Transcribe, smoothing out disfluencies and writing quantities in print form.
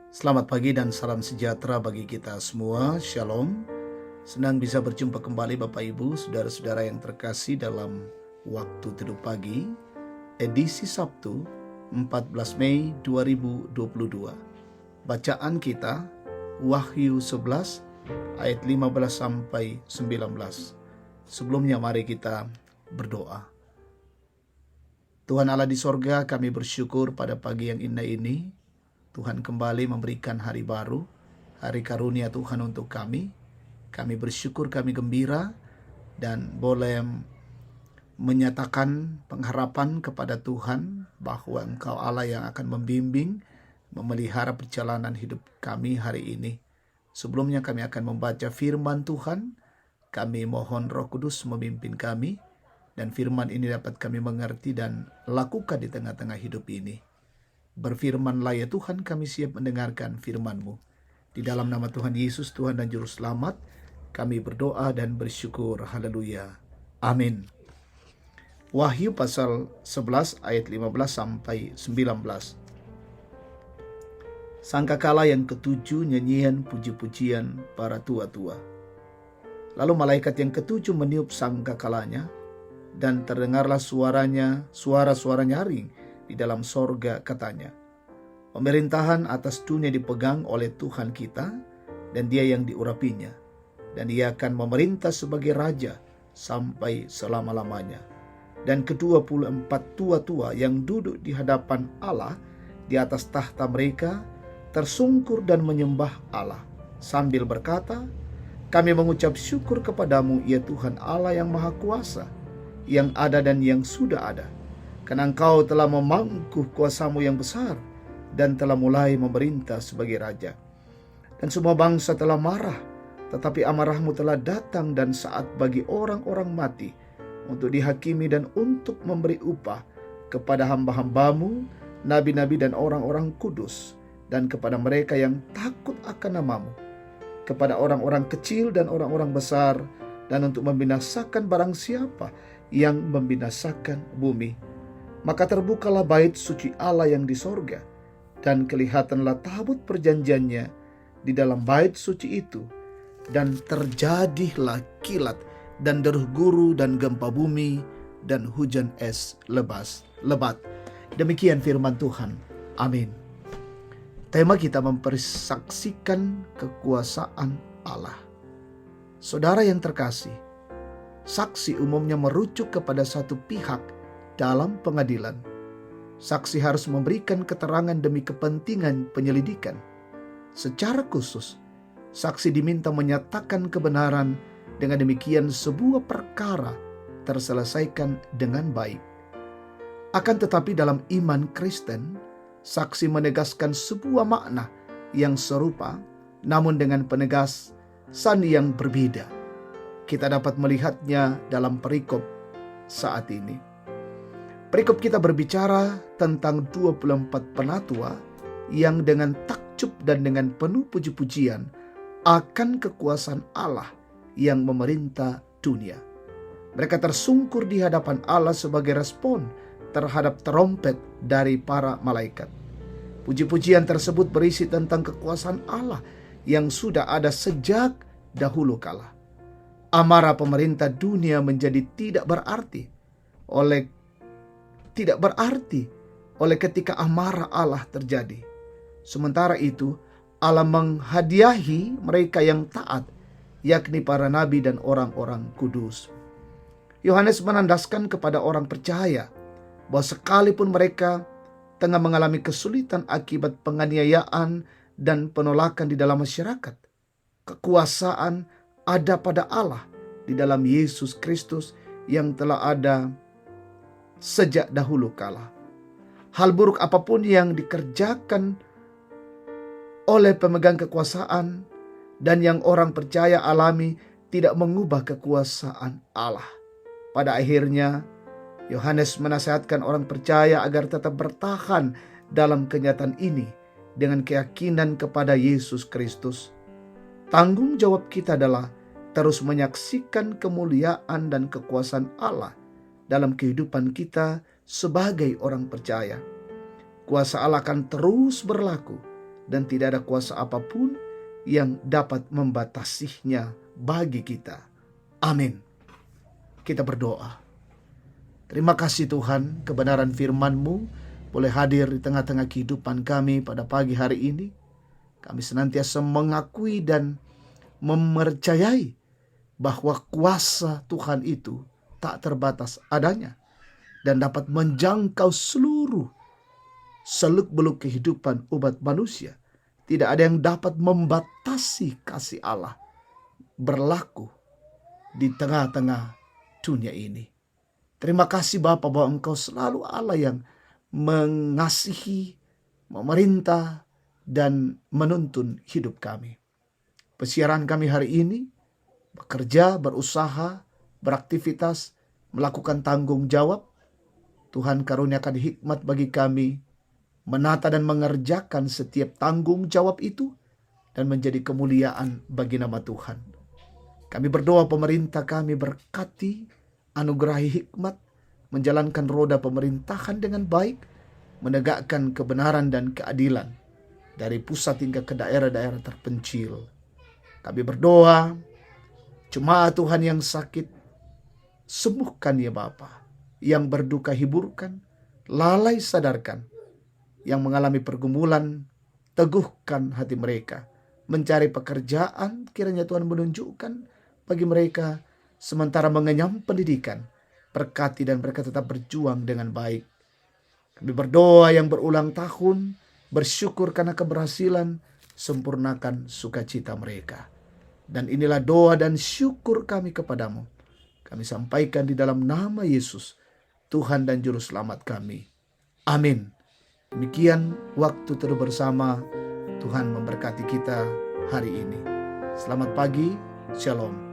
Selamat pagi dan salam sejahtera bagi kita semua. Shalom. Senang bisa berjumpa kembali Bapak Ibu, saudara-saudara yang terkasih dalam waktu teduh pagi, edisi Sabtu 14 Mei 2022. Bacaan kita Wahyu 11 ayat 15 sampai 19. Sebelumnya mari kita berdoa. Tuhan Allah di sorga, kami bersyukur pada pagi yang indah ini. Tuhan kembali memberikan hari baru, hari karunia Tuhan untuk kami. Kami bersyukur, kami gembira, dan boleh menyatakan pengharapan kepada Tuhan bahwa Engkau Allah yang akan membimbing, memelihara perjalanan hidup kami hari ini. Sebelumnya kami akan membaca firman Tuhan. Kami mohon Roh Kudus memimpin kami, dan firman ini dapat kami mengerti dan lakukan di tengah-tengah hidup ini. Berfirmanlah ya Tuhan, kami siap mendengarkan firman-Mu. Di dalam nama Tuhan Yesus, Tuhan dan Juru Selamat, kami berdoa dan bersyukur. Haleluya. Amin. Wahyu pasal 11 ayat 15 sampai 19. Sangkakala yang ketujuh, nyanyian puji-pujian para tua-tua. Lalu malaikat yang ketujuh meniup sangkakalanya, dan terdengarlah suara-suara nyaring di dalam sorga, katanya, pemerintahan atas dunia dipegang oleh Tuhan kita, dan Dia yang diurapinya, dan Dia akan memerintah sebagai Raja sampai selama-lamanya. Dan ke-24 tua-tua yang duduk di hadapan Allah di atas tahta mereka tersungkur dan menyembah Allah sambil berkata, kami mengucap syukur kepadamu ya Tuhan Allah yang Maha Kuasa, yang ada dan yang sudah ada. Karena Engkau telah memangkuh kuasa-Mu yang besar dan telah mulai memerintah sebagai Raja. Dan semua bangsa telah marah, tetapi amarah-Mu telah datang dan saat bagi orang-orang mati untuk dihakimi dan untuk memberi upah kepada hamba-hamba-Mu, nabi-nabi dan orang-orang kudus, dan kepada mereka yang takut akan nama-Mu, kepada orang-orang kecil dan orang-orang besar, dan untuk membinasakan barang siapa yang membinasakan bumi. Maka terbukalah bait suci Allah yang di sorga, dan kelihatanlah tabut perjanjiannya di dalam bait suci itu, dan terjadilah kilat dan deruh guru dan gempa bumi dan hujan es lebat. Demikian firman Tuhan. Amin. Tema kita mempersaksikan kekuasaan Allah. Saudara yang terkasih, saksi umumnya merujuk kepada satu pihak dalam pengadilan. Saksi harus memberikan keterangan demi kepentingan penyelidikan. Secara khusus, saksi diminta menyatakan kebenaran, dengan demikian sebuah perkara terselesaikan dengan baik. Akan tetapi dalam iman Kristen, saksi menegaskan sebuah makna yang serupa, namun dengan penegasan yang berbeda. Kita dapat melihatnya dalam perikop saat ini. Perikop kita berbicara tentang 24 penatua yang dengan takjub dan dengan penuh puji-pujian akan kekuasaan Allah yang memerintah dunia. Mereka tersungkur di hadapan Allah sebagai respon terhadap trompet dari para malaikat. Puji-pujian tersebut berisi tentang kekuasaan Allah yang sudah ada sejak dahulu kala. Amarah pemerintah dunia menjadi tidak berarti oleh ketika amarah Allah terjadi. Sementara itu, Allah menghadiahi mereka yang taat, yakni para nabi dan orang-orang kudus. Yohanes menandaskan kepada orang percaya bahwa sekalipun mereka tengah mengalami kesulitan akibat penganiayaan dan penolakan di dalam masyarakat, kekuasaan ada pada Allah di dalam Yesus Kristus yang telah ada sejak dahulu kala. Hal buruk apapun yang dikerjakan oleh pemegang kekuasaan dan yang orang percaya alami tidak mengubah kekuasaan Allah. Pada akhirnya, Yohanes menasihatkan orang percaya agar tetap bertahan dalam kenyataan ini dengan keyakinan kepada Yesus Kristus. Tanggung jawab kita adalah terus menyaksikan kemuliaan dan kekuasaan Allah dalam kehidupan kita sebagai orang percaya. Kuasa Allah akan terus berlaku dan tidak ada kuasa apapun yang dapat membatasinya bagi kita. Amin. Kita berdoa. Terima kasih Tuhan, kebenaran firman-Mu boleh hadir di tengah-tengah kehidupan kami pada pagi hari ini. Kami senantiasa mengakui dan mempercayai bahwa kuasa Tuhan itu tak terbatas adanya dan dapat menjangkau seluruh seluk-beluk kehidupan umat manusia. Tidak ada yang dapat membatasi kasih Allah berlaku di tengah-tengah dunia ini. Terima kasih Bapa bahwa Engkau selalu Allah yang mengasihi, memerintah, dan menuntun hidup kami. Pesiaran kami hari ini, bekerja, berusaha, beraktivitas, melakukan tanggung jawab. Tuhan karuniakan hikmat bagi kami, menata dan mengerjakan setiap tanggung jawab itu, dan menjadi kemuliaan bagi nama Tuhan. Kami berdoa pemerintah kami berkati, anugerahi hikmat, menjalankan roda pemerintahan dengan baik, menegakkan kebenaran dan keadilan dari pusat hingga ke daerah-daerah terpencil. Kami berdoa, jemaat Tuhan yang sakit, sembuhkan ya Bapa, yang berduka hiburkan, lalai sadarkan, yang mengalami pergumulan, teguhkan hati mereka, mencari pekerjaan, kiranya Tuhan menunjukkan bagi mereka, sementara mengenyam pendidikan, berkati dan mereka tetap berjuang dengan baik. Kami berdoa yang berulang tahun, bersyukur karena keberhasilan, sempurnakan sukacita mereka. Dan inilah doa dan syukur kami kepadamu. Kami sampaikan di dalam nama Yesus, Tuhan dan Juru Selamat kami. Amin. Demikian waktu terus bersama. Tuhan memberkati kita hari ini. Selamat pagi, Shalom.